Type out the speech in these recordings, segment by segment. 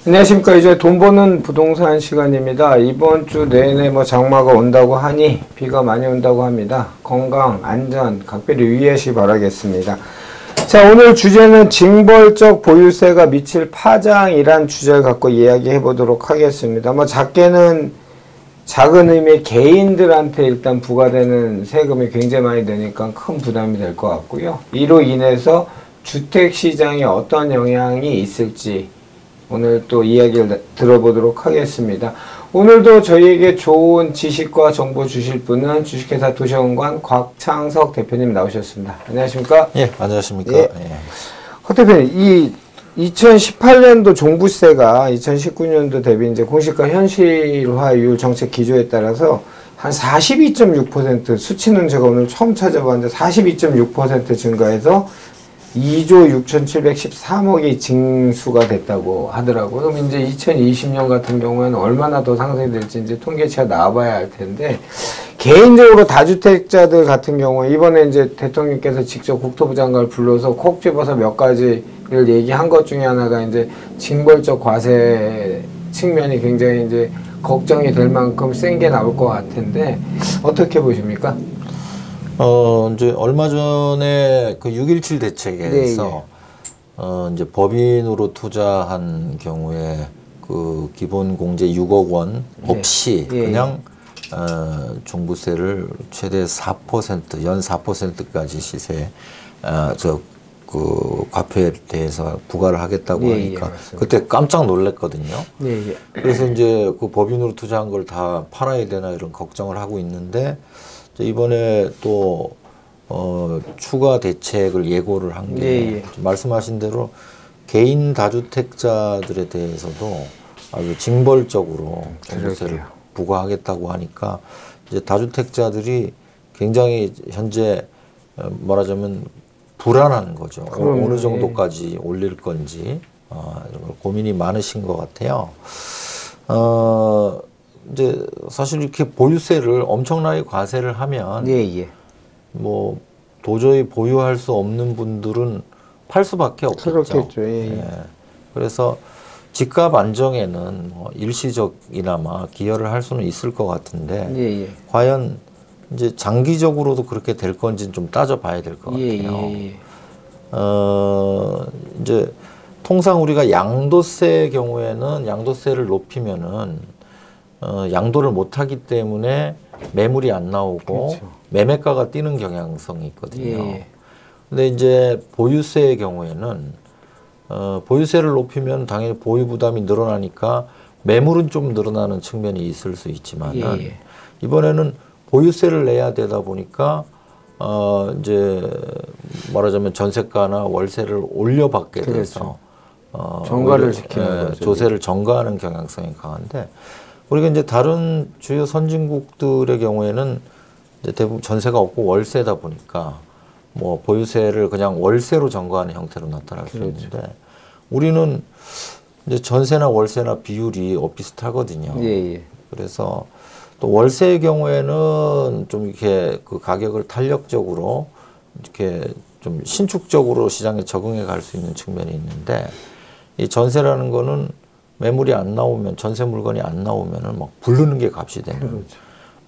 안녕하십니까. 이제 돈 버는 부동산 시간입니다. 이번 주 내내 뭐 장마가 온다고 하니 비가 많이 온다고 합니다. 건강, 안전 각별히 유의하시기 바라겠습니다. 자, 오늘 주제는 징벌적 보유세가 미칠 파장이란 주제를 갖고 이야기해 보도록 하겠습니다. 뭐 작게는 작은 의미의 개인들한테 일단 부과되는 세금이 굉장히 많이 되니까 큰 부담이 될 것 같고요. 이로 인해서 주택시장에 어떤 영향이 있을지 오늘 또 이야기를 들어보도록 하겠습니다. 오늘도 저희에게 좋은 지식과 정보 주실 분은 주식회사 도시원관 곽창석 대표님 나오셨습니다. 안녕하십니까? 예, 안녕하십니까? 예. 곽 대표님, 이 2018년도 종부세가 2019년도 대비 이제 공시가 현실화율 정책 기조에 따라서 한 42.6% 수치는 제가 오늘 처음 찾아봤는데 42.6% 증가해서 2조 6,713억이 징수가 됐다고 하더라고요. 그럼 이제 2020년 같은 경우에는 얼마나 더 상승이 될지 이제 통계치가 나와봐야 할 텐데, 개인적으로 다주택자들 같은 경우에 이번에 이제 대통령께서 직접 국토부 장관을 불러서 콕 집어서 몇 가지를 얘기한 것 중에 하나가 이제 징벌적 과세 측면이 굉장히 이제 걱정이 될 만큼 센 게 나올 것 같은데 어떻게 보십니까? 이제 얼마 전에 그 6.17 대책에서 이제 법인으로 투자한 경우에 그 기본 공제 6억 원 없이 그냥 종부세를 최대 4%, 연 4%까지 시세 그 과표에 대해서 부과를 하겠다고 하니까 그때 깜짝 놀랐거든요. 그래서 이제 그 법인으로 투자한 걸 다 팔아야 되나 이런 걱정을 하고 있는데, 이번에 또 추가 대책을 예고를 한 게 말씀하신 대로 개인 다주택자들에 대해서도 아주 징벌적으로 종부세를 부과하겠다고 하니까 이제 다주택자들이 굉장히 현재 말하자면 불안한 거죠. 어느 정도까지 올릴 건지 이런 걸 고민이 많으신 것 같아요. 이제 사실 이렇게 보유세를 엄청나게 과세를 하면 뭐 도저히 보유할 수 없는 분들은 팔 수밖에 없겠죠. 그렇겠죠. 그래서 집값 안정에는 뭐 일시적이나마 기여를 할 수는 있을 것 같은데 과연 이제 장기적으로도 그렇게 될 건지는 좀 따져봐야 될 것 같아요. 이제 통상 우리가 양도세의 경우에는 양도세를 높이면은 양도를 못하기 때문에 매물이 안 나오고 매매가가 뛰는 경향성이 있거든요. 근데 이제 보유세의 경우에는 보유세를 높이면 당연히 보유 부담이 늘어나니까 매물은 좀 늘어나는 측면이 있을 수 있지만은 이번에는 보유세를 내야 되다 보니까 이제 말하자면 전세가나 월세를 올려받게 돼서 정가를 지키는 거죠. 조세를 전가하는 경향성이 강한데, 우리가 이제 다른 주요 선진국들의 경우에는 이제 대부분 전세가 없고 월세다 보니까 뭐 보유세를 그냥 월세로 전가하는 형태로 나타날 수 있는데, 우리는 이제 전세나 월세나 비율이 비슷하거든요. 그래서 또 월세의 경우에는 좀 이렇게 그 가격을 탄력적으로 이렇게 좀 신축적으로 시장에 적응해 갈 수 있는 측면이 있는데, 이 전세라는 거는 매물이 안 나오면, 전세 물건이 안 나오면은 막 부르는 게 값이 되는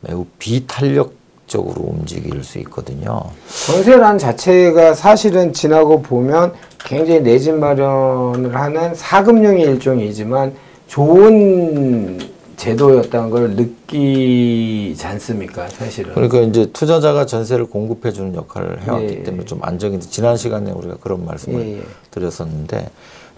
매우 비탄력적으로 움직일 수 있거든요. 전세란 자체가 사실은 지나고 보면 굉장히 내 집 마련을 하는 사금융의 일종이지만 좋은 제도였다는 걸 느끼지 않습니까, 사실은. 그러니까 이제 투자자가 전세를 공급해 주는 역할을 해왔기 때문에 좀 안정이, 지난 시간에 우리가 그런 말씀을 드렸었는데,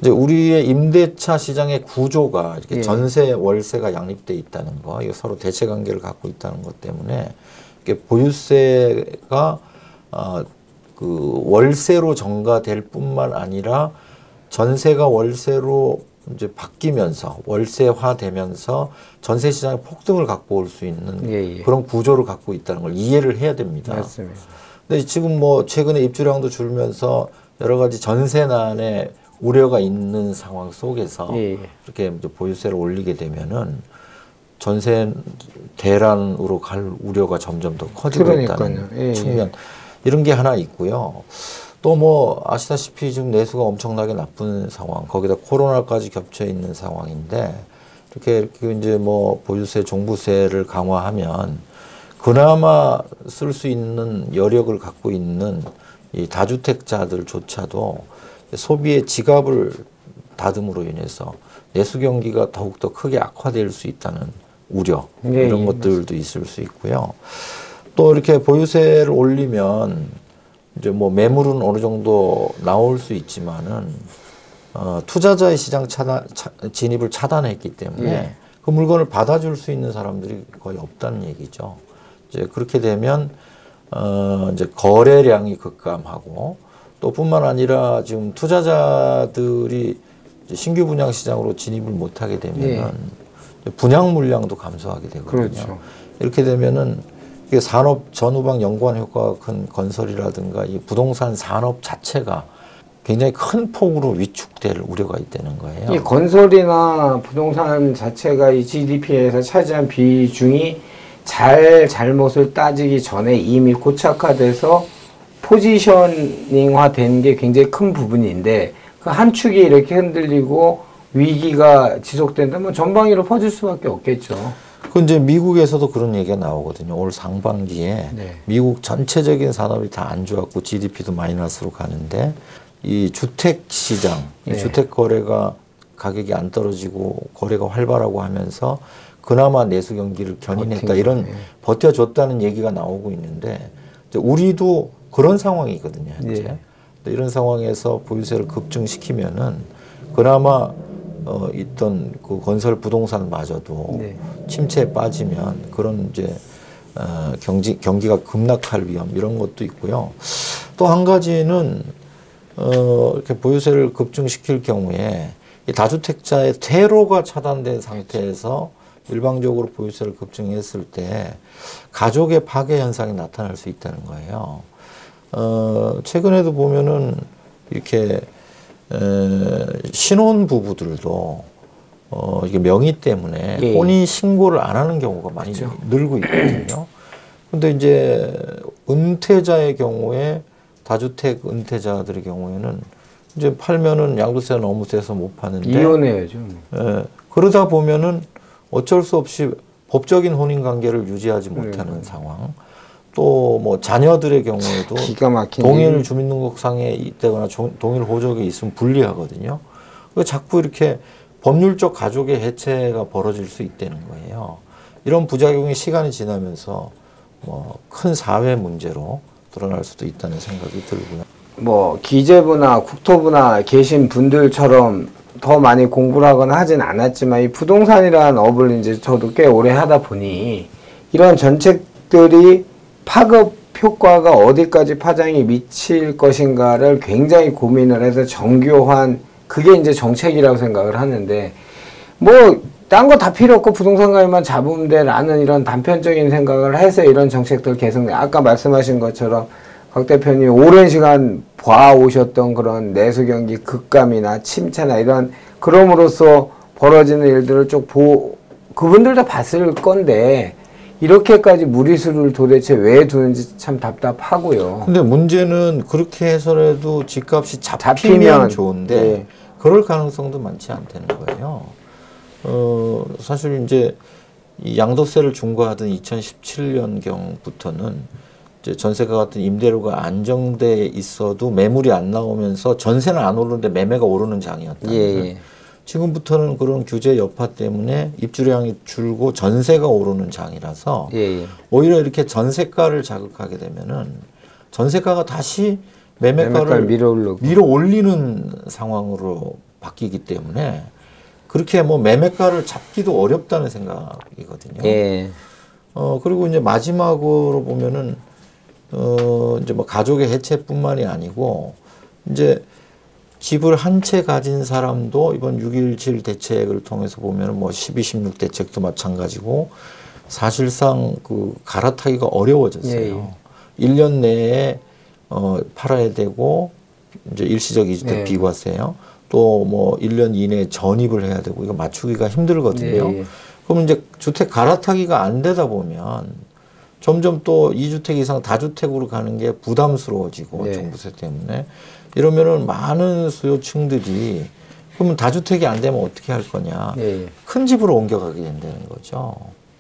이제 우리의 임대차 시장의 구조가 이렇게 전세, 월세가 양립돼 있다는 거, 이거 서로 대체 관계를 갖고 있다는 것 때문에 이게 보유세가 그 월세로 전가될 뿐만 아니라 전세가 월세로 이제 바뀌면서 월세화 되면서 전세 시장의 폭등을 갖고 올 수 있는 그런 구조를 갖고 있다는 걸 이해를 해야 됩니다. 맞습니다. 근데 지금 뭐 최근에 입주량도 줄면서 여러 가지 전세난에 우려가 있는 상황 속에서 이렇게 이제 보유세를 올리게 되면은 전세 대란으로 갈 우려가 점점 더 커지고 있다는 측면, 이런 게 하나 있고요. 또 뭐 아시다시피 지금 내수가 엄청나게 나쁜 상황, 거기다 코로나까지 겹쳐 있는 상황인데 이렇게 이제 뭐 보유세, 종부세를 강화하면 그나마 쓸 수 있는 여력을 갖고 있는 이 다주택자들조차도 소비의 지갑을 다듬으로 인해서 내수 경기가 더욱더 크게 악화될 수 있다는 우려, 네, 이런 것들도 있을 수 있고요. 또 이렇게 보유세를 올리면 이제 뭐 매물은 어느 정도 나올 수 있지만은 투자자의 시장 진입을 차단했기 때문에 네. 그 물건을 받아줄 수 있는 사람들이 거의 없다는 얘기죠. 이제 그렇게 되면 이제 거래량이 급감하고 또 뿐만 아니라 지금 투자자들이 이제 신규 분양 시장으로 진입을 못하게 되면은 분양 물량도 감소하게 되거든요. 그렇죠. 이렇게 되면은 이게 산업 전후방 연관 효과가 큰 건설이라든가 이 부동산 산업 자체가 굉장히 큰 폭으로 위축될 우려가 있다는 거예요. 이 건설이나 부동산 자체가 이 GDP에서 차지한 비중이 잘못을 따지기 전에 이미 고착화돼서 포지셔닝화 된 게 굉장히 큰 부분인데 그 한 축이 이렇게 흔들리고 위기가 지속된다면 전방위로 퍼질 수밖에 없겠죠. 그 이제 미국에서도 그런 얘기가 나오거든요. 올 상반기에 네. 미국 전체적인 산업이 다 안 좋았고 GDP도 마이너스로 가는데 이 주택 시장, 이 네. 주택 거래가 가격이 안 떨어지고 거래가 활발하고 하면서 그나마 내수 경기를 견인했다, 이런 버텨줬다는 얘기가 나오고 있는데 이제 우리도 그런 상황이거든요, 현재. 네. 이런 상황에서 보유세를 급증시키면은 그나마 있던 그 건설 부동산마저도 네. 침체에 빠지면 그런 이제 경기가 급락할 위험, 이런 것도 있고요. 또 한 가지는 이렇게 보유세를 급증시킬 경우에 이 다주택자의 퇴로가 차단된 상태에서 일방적으로 보유세를 급증했을 때 가족의 파괴 현상이 나타날 수 있다는 거예요. 최근에도 보면은 이렇게 신혼 부부들도 이게 명의 때문에 예. 혼인 신고를 안 하는 경우가 많이 그렇죠. 늘고 있거든요. 근데 이제 은퇴자의 경우에, 다주택 은퇴자들의 경우에는 이제 팔면은 양도세가 너무 세서 못 파는데 이혼해야죠. 그러다 보면은 어쩔 수 없이 법적인 혼인 관계를 유지하지 못하는 상황. 또 뭐 자녀들의 경우에도 기가 막힌 동일 주민등록상에 있다거나 동일 호적에 있으면 불리하거든요. 그러니까 자꾸 이렇게 법률적 가족의 해체가 벌어질 수 있다는 거예요. 이런 부작용이 시간이 지나면서 뭐 큰 사회 문제로 드러날 수도 있다는 생각이 들고요. 뭐 기재부나 국토부나 계신 분들처럼 더 많이 공부를 하거나 하진 않았지만 이 부동산이라는 업을 이제 저도 꽤 오래 하다 보니 이런 정책들이 파급 효과가 어디까지 파장이 미칠 것인가를 굉장히 고민을 해서 정교한 그게 이제 정책이라고 생각을 하는데 뭐 딴 거 다 필요 없고 부동산 가격만 잡으면 돼라는 이런 단편적인 생각을 해서 이런 정책들 계속 아까 말씀하신 것처럼 박 대표님 오랜 시간 봐오셨던 그런 내수 경기 급감이나 침체나 이런 그럼으로써 벌어지는 일들을 쭉 그분들도 봤을 건데 이렇게까지 무리수를 도대체 왜 두는지 참 답답하고요. 근데 문제는 그렇게 해서라도 집값이 잡히면 좋은데 네. 그럴 가능성도 많지 않다는 거예요. 사실 이제 이 양도세를 중과하던 2017년경부터는 이제 전세가 같은 임대료가 안정돼 있어도 매물이 안 나오면서 전세는 안 오르는데 매매가 오르는 장이었다. 예. 지금부터는 그런 규제 여파 때문에 입주량이 줄고 전세가 오르는 장이라서 예. 오히려 이렇게 전세가를 자극하게 되면은 전세가가 다시 매매가를 밀어 올리는 상황으로 바뀌기 때문에 그렇게 뭐 매매가를 잡기도 어렵다는 생각이거든요. 예. 그리고 이제 마지막으로 보면은 이제 뭐 가족의 해체뿐만이 아니고 이제 집을 한 채 가진 사람도 이번 6.17 대책을 통해서 보면은 뭐 12, 16 대책도 마찬가지고 사실상 그 갈아타기가 어려워졌어요. 1년 내에 팔아야 되고 이제 일시적 이주택 비과세요. 또 뭐 1년 이내에 전입을 해야 되고 이거 맞추기가 힘들거든요. 그러면 이제 주택 갈아타기가 안 되다 보면 점점 또 2주택 이상 다주택으로 가는 게 부담스러워지고 네. 종부세 때문에 이러면은 많은 수요층들이 그러면 다주택이 안 되면 어떻게 할 거냐. 예. 큰 집으로 옮겨가게 된다는 거죠.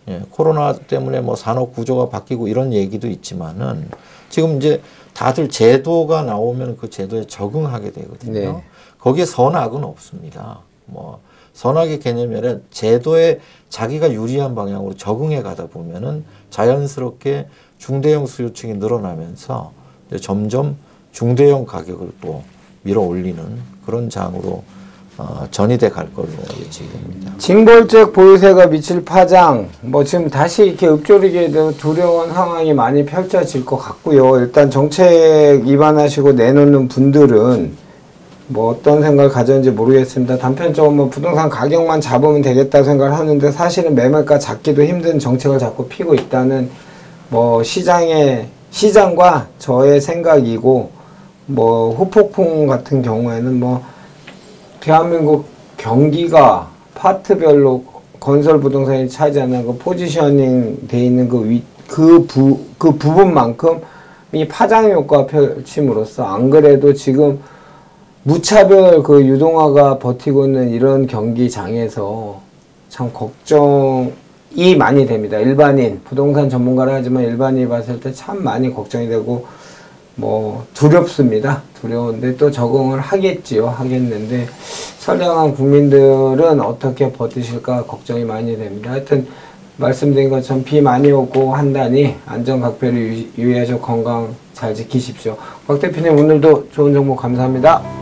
예, 코로나 때문에 뭐 산업 구조가 바뀌고 이런 얘기도 있지만은 지금 이제 다들 제도가 나오면 그 제도에 적응하게 되거든요. 네. 거기에 선악은 없습니다. 뭐 선악의 개념이 아니라 제도에 자기가 유리한 방향으로 적응해 가다 보면은 자연스럽게 중대형 수요층이 늘어나면서 이제 점점 중대형 가격을 또 밀어 올리는 그런 장으로 전이돼 갈 걸로 예측이 됩니다. 징벌적 보유세가 미칠 파장, 뭐 지금 다시 이렇게 읊조리게 되면 두려운 상황이 많이 펼쳐질 것 같고요. 일단 정책 입안하시고 내놓는 분들은 뭐 어떤 생각을 가졌는지 모르겠습니다. 단편적으로 뭐 부동산 가격만 잡으면 되겠다 생각을 하는데 사실은 매매가 잡기도 힘든 정책을 자꾸 피고 있다는 뭐 시장과 저의 생각이고, 뭐 후폭풍 같은 경우에는 뭐 대한민국 경기가 파트별로 건설 부동산이 차지하는 그 포지셔닝 돼 있는 그 부분만큼 이 파장 효과 펼침으로써 안 그래도 지금 무차별 그 유동화가 버티고 있는 이런 경기장에서 참 걱정이 많이 됩니다. 일반인, 부동산 전문가라 하지만 일반인이 봤을 때 참 많이 걱정이 되고 뭐 두렵습니다. 두려운데 또 적응을 하겠는데 선량한 국민들은 어떻게 버티실까 걱정이 많이 됩니다. 하여튼 말씀드린 것처럼 비 많이 오고 한다니 안전각별을 유의하셔 건강 잘 지키십시오. 곽 대표님 오늘도 좋은 정보 감사합니다.